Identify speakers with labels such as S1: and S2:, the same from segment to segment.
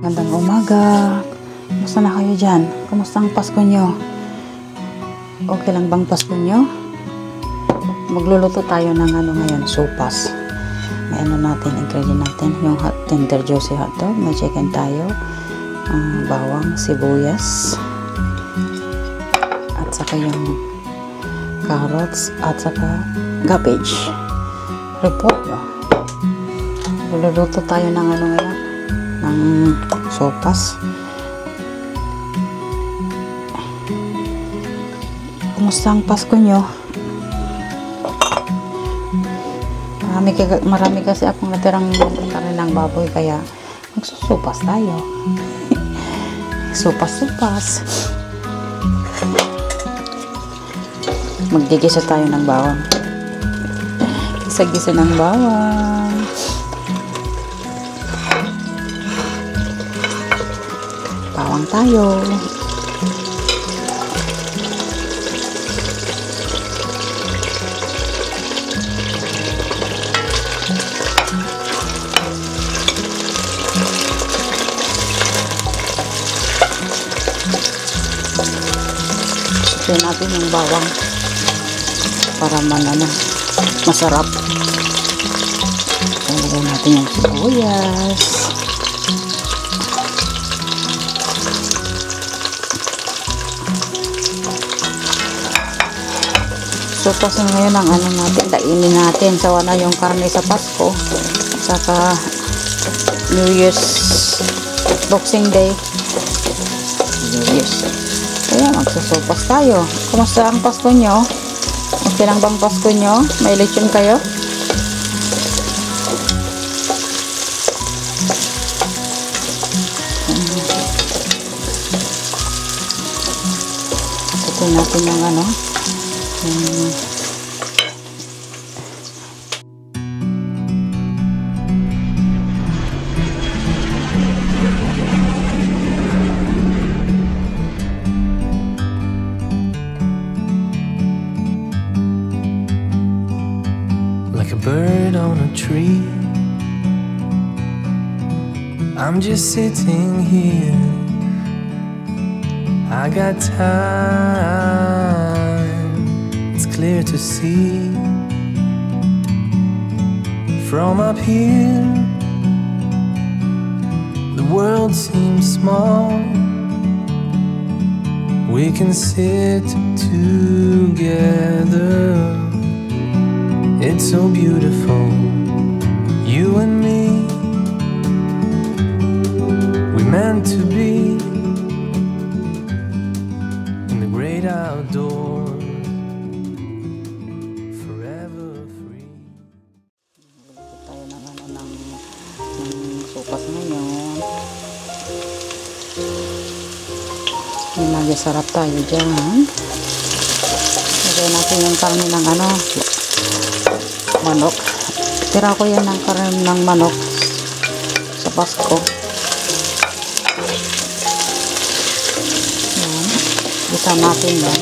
S1: Magandang umaga. Kumusta na kayo dyan? Kumusta ang Pasko nyo? Okay lang bang Pasko nyo? Magluluto tayo ng ngayon, sopas. May natin, ingredient natin, yung tender juicy hotdog, may chicken tayo, bawang, sibuyas, at saka yung carrots, at saka cabbage. Repolyo. Magluluto tayo ng ngayon, ng sopas. Kumusta ang Pasko nyo? Marami kasi akong natirang karne ng baboy, kaya magsusupas tayo. Supas. Magigisa tayo ng bawang. Gisa-gisa ng bawang. Bawang tayo. Susuin natin yung bawang para masarap. Ilagay natin yung sibuyas. Sopas na ngayon ang natin, kainin natin. Sawa na yung karne sa Pasko, saka New Year's Boxing Day. New Year's. Kaya magsusopas tayo. Kumusta ang Pasko nyo? Okay lang bang Pasko nyo? May lechon kayo? Ito natin yung
S2: like a bird on a tree, I'm just sitting here. I got time, it's clear to see. From up here, the world seems small. We can sit together. It's so beautiful, you and me. We meant to be in the great outdoors, forever free.
S1: Tayo ng sopas ngayon. Magsarap tayo dyan. Lagay natin yung karne ng manok. Tira ko yan ng karne ng manok sa Pasko. Yan. Gisa natin yan.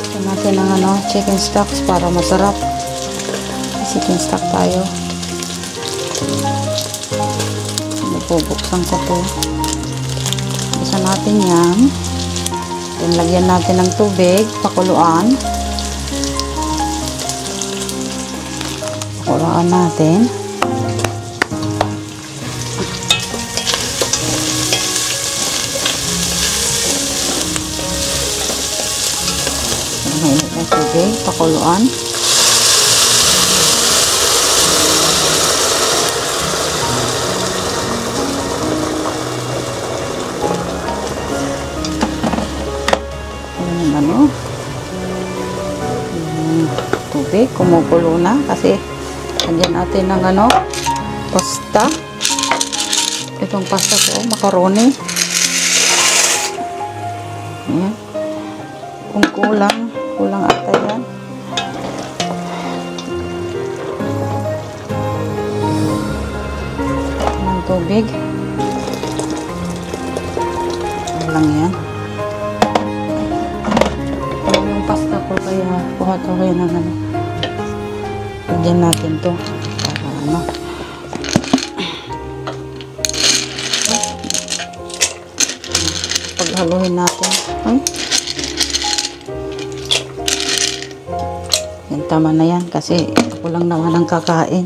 S1: Gisa natin ng chicken stocks para masarap. Chicken stock tayo. Bubuksan ko to. Isa natin yan. Then lagyan natin ng tubig, pakuluan. Pakuluan natin. Mainit na tubig, pakuluan. Tubig, kumukulo na kasi lagyan natin ng pasta. Itong pasta ko, macaroni. Ayan. Kung kulang ata yan. Ng tubig. Lang yan. Hawa-hawain ng ano. Lagyan natin to. Para ano. Paghaluin natin. Ay. Yan, tama na yan. Kasi ako lang naman ang kakain.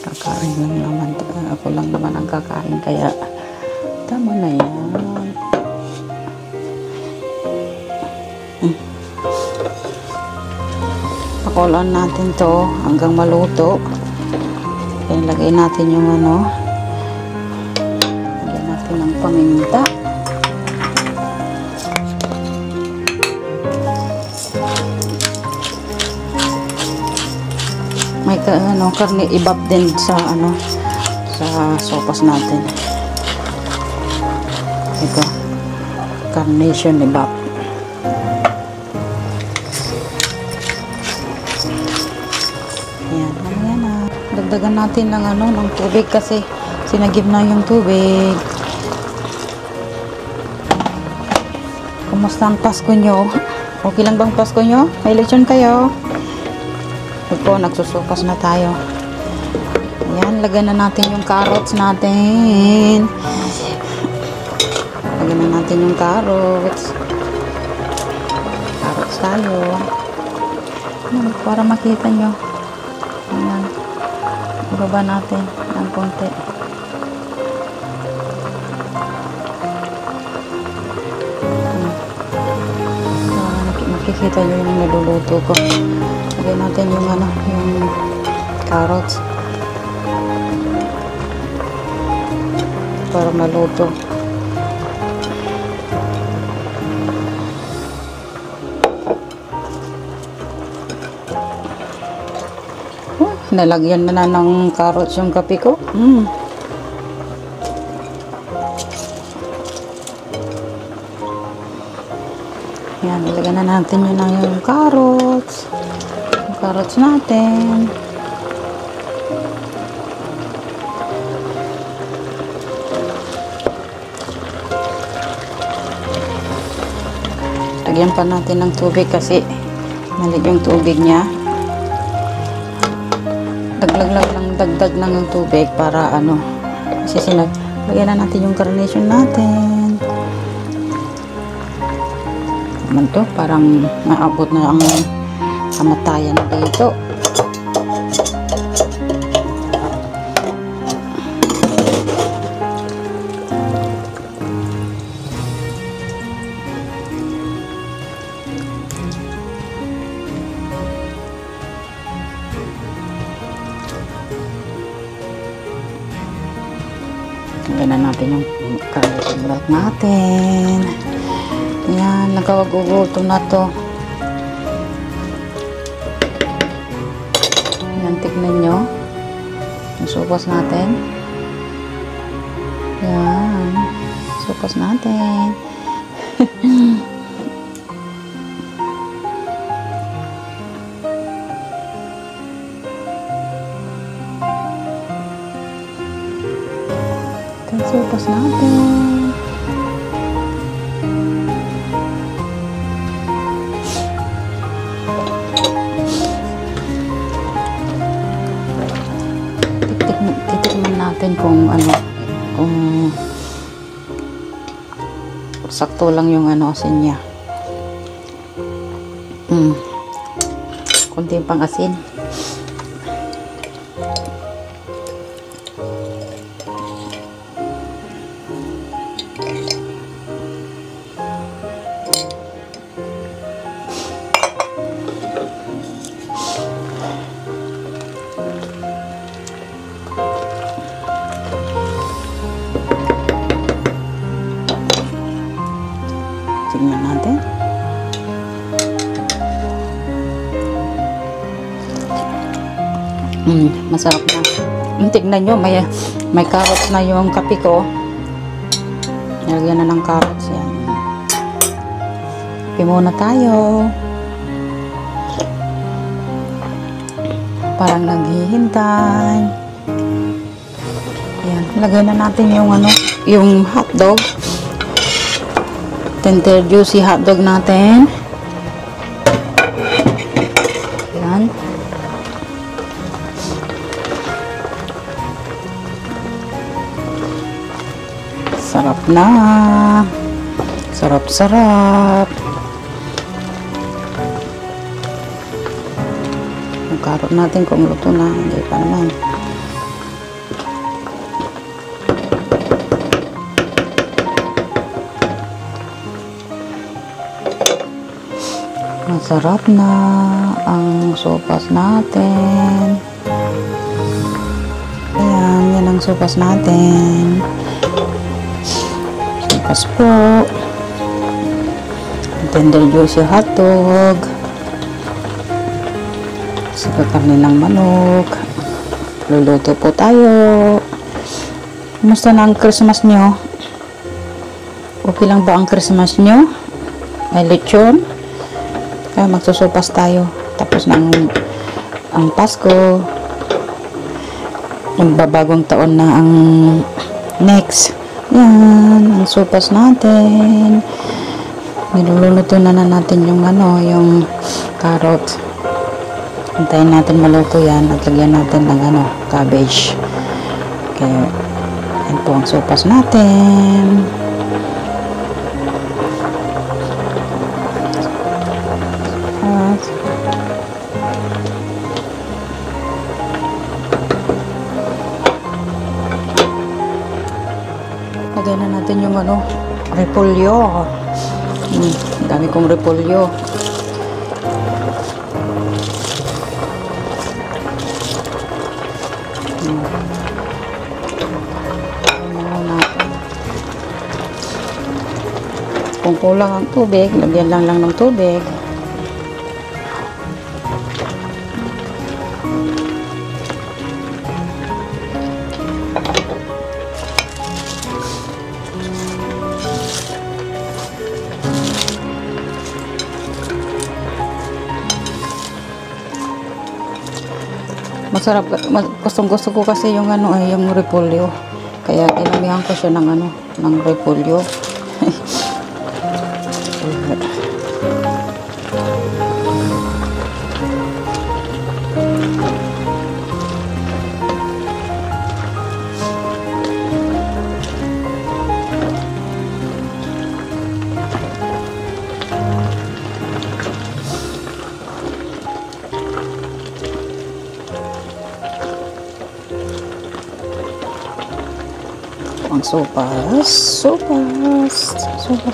S1: Kakain lang naman. Ako lang naman ang kakain. Kaya tama na yan. Pakulaan natin to hanggang maluto. Kaya lagay natin yung ano. Lagyan natin ng paminta. May ano, karne ibab din sa ano, sa sopas natin. Ito. Carnation ibab. Ayan na. Dagdagan natin ng ano, ng tubig kasi sinagib na yung tubig. Kumusta ang Pasko nyo? Okay lang bang Pasko nyo? May lechon kayo? Ito, nagsusukas na tayo. Ayan, lagyan na natin yung carrots natin. Lagyan na natin yung carrots. Carrots tayo. Ayan, para makita nyo. Ayan. Ibaba natin ng konti. Makikita nyo yung niluluto ko. Lagyan natin yung ano, yung carrots. Para maluto. Nalagyan na ng carrots yung kape ko. Yan, nalagyan na natin yun ng yung carrots. Yung carrots natin. Lagyan pa natin ng tubig kasi maliit yung tubig niya. Dagdag lang yung tubig para ano, kasi lagyan na natin yung carnation natin. Naman to, parang maabot na ang kamatayan dito. Lagyan na natin yung carnation milk natin. Yan, nagkawagugutom na to. Yan, tignan nyo. Yung sopas natin. Yan, sopas natin. Sopas natin. Titikman natin kung ano, kung sakto lang yung ano asin niya. Kunti pang asin. Tingnan natin. Masarap na. Tignan nyo, may carrots na yung kape ko. Nalagyan na ng carrots yan. Kape muna tayo. Parang naghihintay. Yan, lagyan na natin yung ano, yung hotdog. tender juicy hotdog natin. Yan. Sarap na. Sarap-sarap. Yung karot natin kung luto na. Hindi pa naman. Masarap na ang sopas natin. Ayan, yan ang sopas natin. Sopas po. Tender juicy hotdog. Saka karne ng manok. Luluto po tayo. Kumusta na ang Christmas nyo? Okay lang ba ang Christmas nyo? May lechon? Kaya magsusupas tayo. Tapos ng ang Pasko. Magbabagong taon na ang next. Yan, ang supas natin. Niluluto na natin yung yung carrot. Hintayin natin maluto yan at lagyan natin ng cabbage. Kaya yan po ang supas natin. Lagyan na natin yung repolyo. Dami kong repolyo. Kung kulang ang tubig, lagyan lang ng tubig. Masarap, gustong-gusto ko kasi yung yung repolyo. Kaya dinamihan ko siya ng repolyo. Ang sopas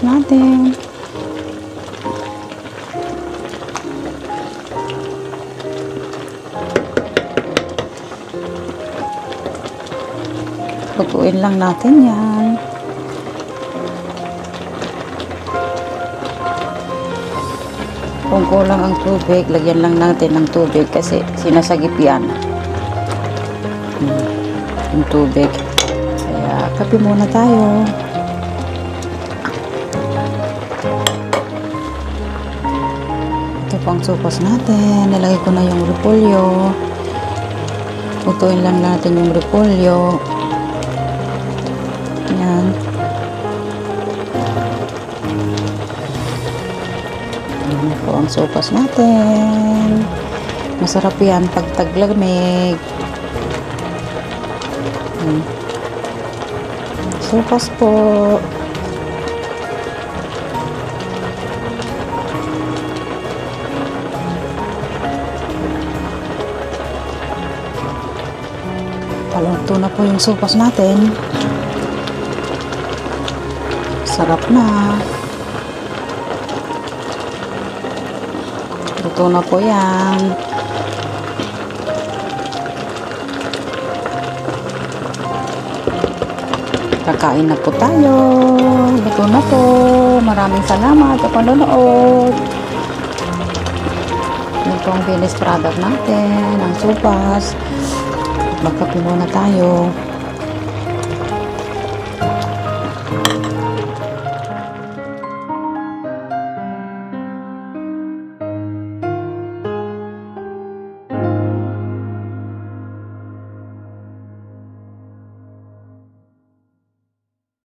S1: natin. Lutuin lang natin yan. Kung kulang ang tubig, lagyan lang natin ng tubig kasi sinasagip yan. Yung tubig. Kape muna tayo. Ito po ang sopas natin. Nilagay ko na yung repolyo. Lutuin lang natin yung repolyo. Yan. Yan po ang sopas natin. Masarap yan pag taglamig. Sopas po. Paluto na po yung sopas natin. Sarap na. Luto na po yan. Kakain na po tayo. Luto na po. Maraming salamat sa panonood. Yan po ang finished product natin. Ang sopas. Magkape muna tayo.